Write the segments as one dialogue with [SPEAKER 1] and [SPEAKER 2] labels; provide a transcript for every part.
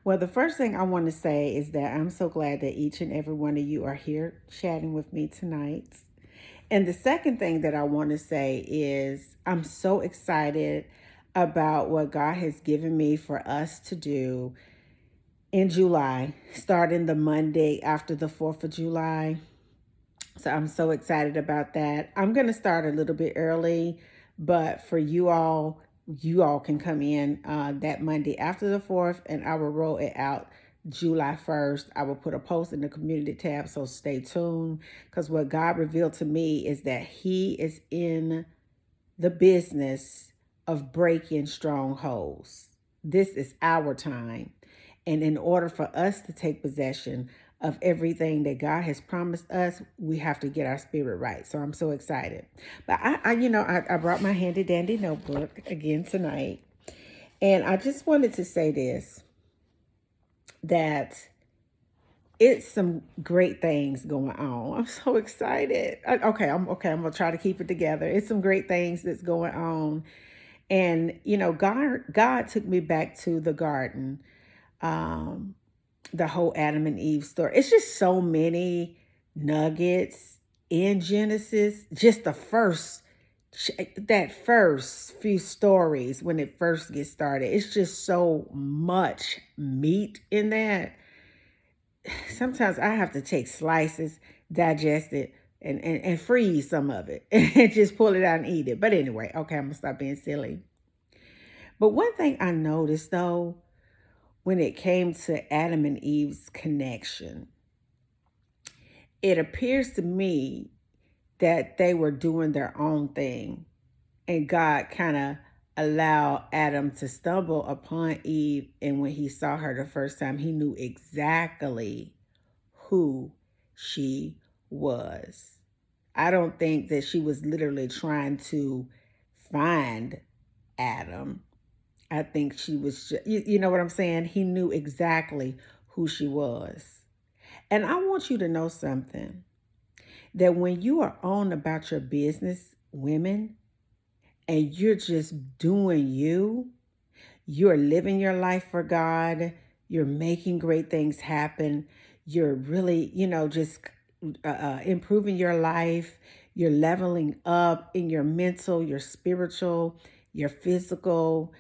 [SPEAKER 1] Well, the first thing I want to say is that I'm so glad that each and every one of you are here chatting with me tonight. And the second thing that I want to say is I'm so excited about what God has given me for us to do in July, starting the Monday after the 4th of July. So I'm so excited about that. I'm going to start a little bit early, but for you all can come in that Monday after the 4th, and I will roll it out July 1st. I will put a post in the community tab, so stay tuned because what God revealed to me is that He is in the business of breaking strongholds. This is our time. And in order for us to take possession of everything that God has promised us, we have to get our spirit right. So I'm so excited. But I brought my handy dandy notebook again tonight. And I just wanted to say this, that it's some great things going on. I'm so excited. Okay. I'm gonna try to keep it together. It's some great things that's going on, and God took me back to the garden, um, the whole Adam and Eve story. It's just so many nuggets in Genesis. Just that first few stories when it first gets started. It's just so much meat in that. Sometimes I have to take slices, digest it, and freeze some of it and just pull it out and eat it. But anyway, okay, I'm gonna stop being silly. But one thing I noticed though, when it came to Adam and Eve's connection, it appears to me that they were doing their own thing, and God kind of allowed Adam to stumble upon Eve. And when he saw her the first time, he knew exactly who she was. I don't think that she was literally trying to find Adam. I think she was, you know what I'm saying? He knew exactly who she was. And I want you to know something, that when you are on about your business, women, and you're just doing you, you're living your life for God, you're making great things happen, you're really, just improving your life, you're leveling up in your mental, your spiritual, your physical,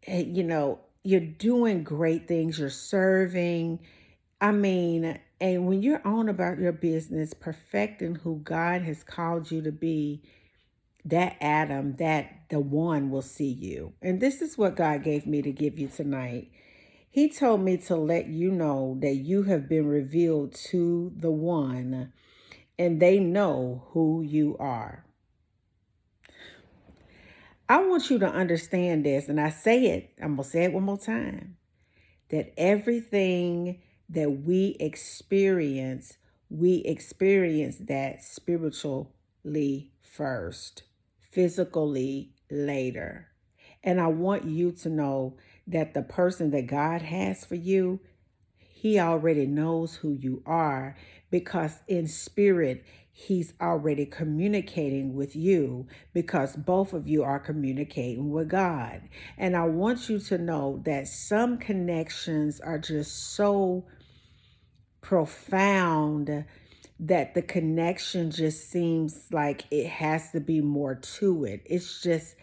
[SPEAKER 1] you're doing great things, you're serving. I mean, and when you're on about your business, perfecting who God has called you to be, that Adam, that the one will see you. And this is what God gave me to give you tonight. He told me to let you know that you have been revealed to the one, and they know who you are. I want you to understand this, and I'm going to say it one more time, that everything that we experience that spiritually first, physically later. And I want you to know that the person that God has for you, He already knows who you are, because in spirit, He's already communicating with you, because both of you are communicating with God. And I want you to know that some connections are just so profound that the connection just seems like it has to be more to it. It's just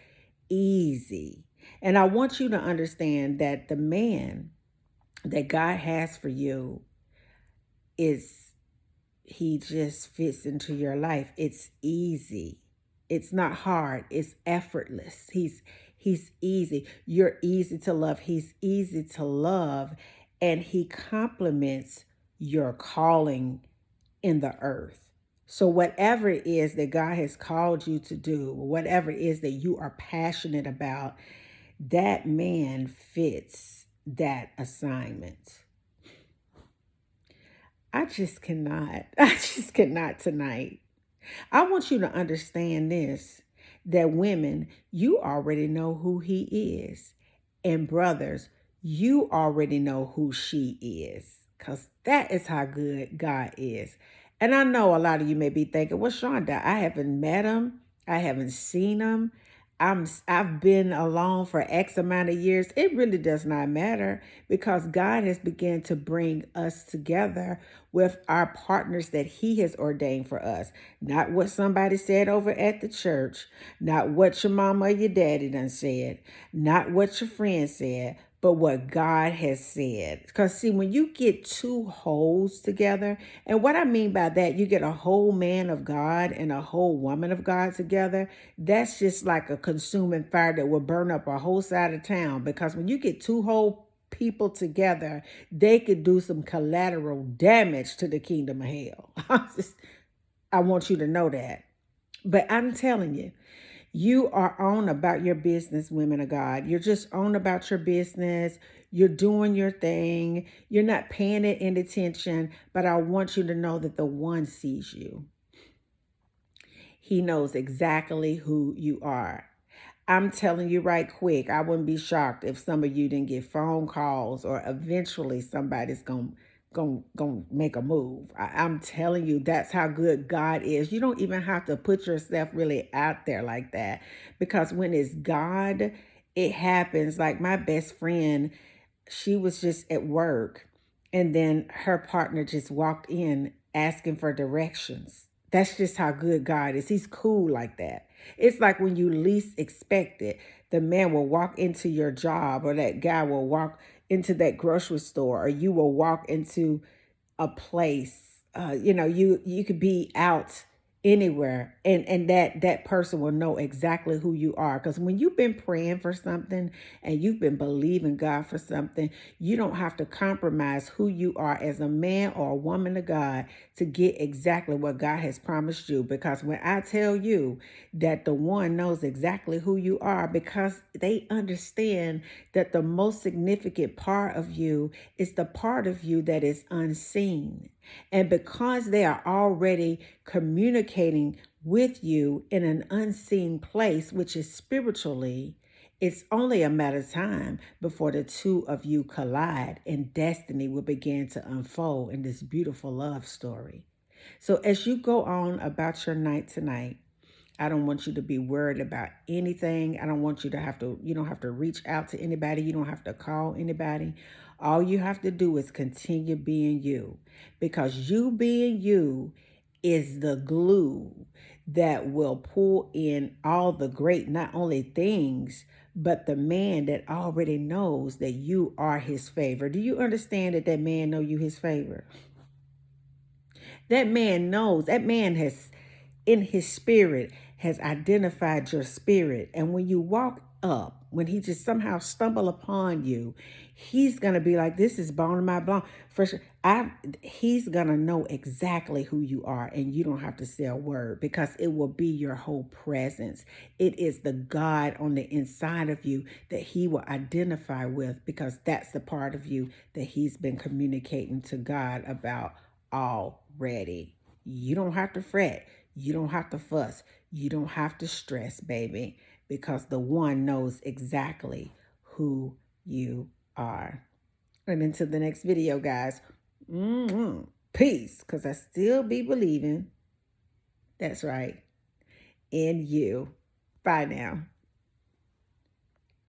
[SPEAKER 1] easy. And I want you to understand that the man that God has for you is, he just fits into your life. It's easy. It's not hard. It's effortless. He's easy. You're easy to love. He's easy to love, and he complements your calling in the earth. So whatever it is that God has called you to do, whatever it is that you are passionate about, that man fits that assignment. I just cannot. I just cannot tonight. I want you to understand this, that women, you already know who he is. And brothers, you already know who she is. Because that is how good God is. And I know a lot of you may be thinking, well, Shonda, I haven't met him. I haven't seen him. I've been alone for X amount of years. It really does not matter because God has begun to bring us together with our partners that He has ordained for us. Not what somebody said over at the church, not what your mama or your daddy done said, not what your friend said, but what God has said. Because, see, when you get two wholes together, and what I mean by that, you get a whole man of God and a whole woman of God together, that's just like a consuming fire that will burn up a whole side of town. Because when you get two whole people together, they could do some collateral damage to the kingdom of hell. I want you to know that. But I'm telling you, you are on about your business, women of God. You're just on about your business. You're doing your thing. You're not paying it any attention. But I want you to know that the one sees you. He knows exactly who you are. I'm telling you right quick, I wouldn't be shocked if some of you didn't get phone calls or eventually somebody's gonna make a move. I'm telling you, that's how good God is. You don't even have to put yourself really out there like that because when it's God, it happens. Like my best friend, she was just at work and then her partner just walked in asking for directions. That's just how good God is. He's cool like that. It's like when you least expect it, the man will walk into your job or that guy will walk into that grocery store or you will walk into a place. You could be out anywhere and that person will know exactly who you are, because when you've been praying for something and you've been believing God for something, you don't have to compromise who you are as a man or a woman of God to get exactly what God has promised you. Because when I tell you that the one knows exactly who you are, because they understand that the most significant part of you is the part of you that is unseen. And because they are already communicating with you in an unseen place, which is spiritually, it's only a matter of time before the two of you collide and destiny will begin to unfold in this beautiful love story. So as you go on about your night tonight, I don't want you to be worried about anything. I don't want you don't have to reach out to anybody. You don't have to call anybody. All you have to do is continue being you, because you being you is the glue that will pull in all the great, not only things, but the man that already knows that you are his favor. Do you understand that man know you his favor? That man knows, that man has in his spirit has identified your spirit. And when you walk up, when he just somehow stumble upon you, he's gonna be like, this is bone of my bone. For sure. He's gonna know exactly who you are, and you don't have to say a word because it will be your whole presence. It is the God on the inside of you that he will identify with, because that's the part of you that he's been communicating to God about already. You don't have to fret. You don't have to fuss. You don't have to stress, baby, because the one knows exactly who you are. And until the next video, guys, peace, because I still be believing. That's right. In you. Bye now.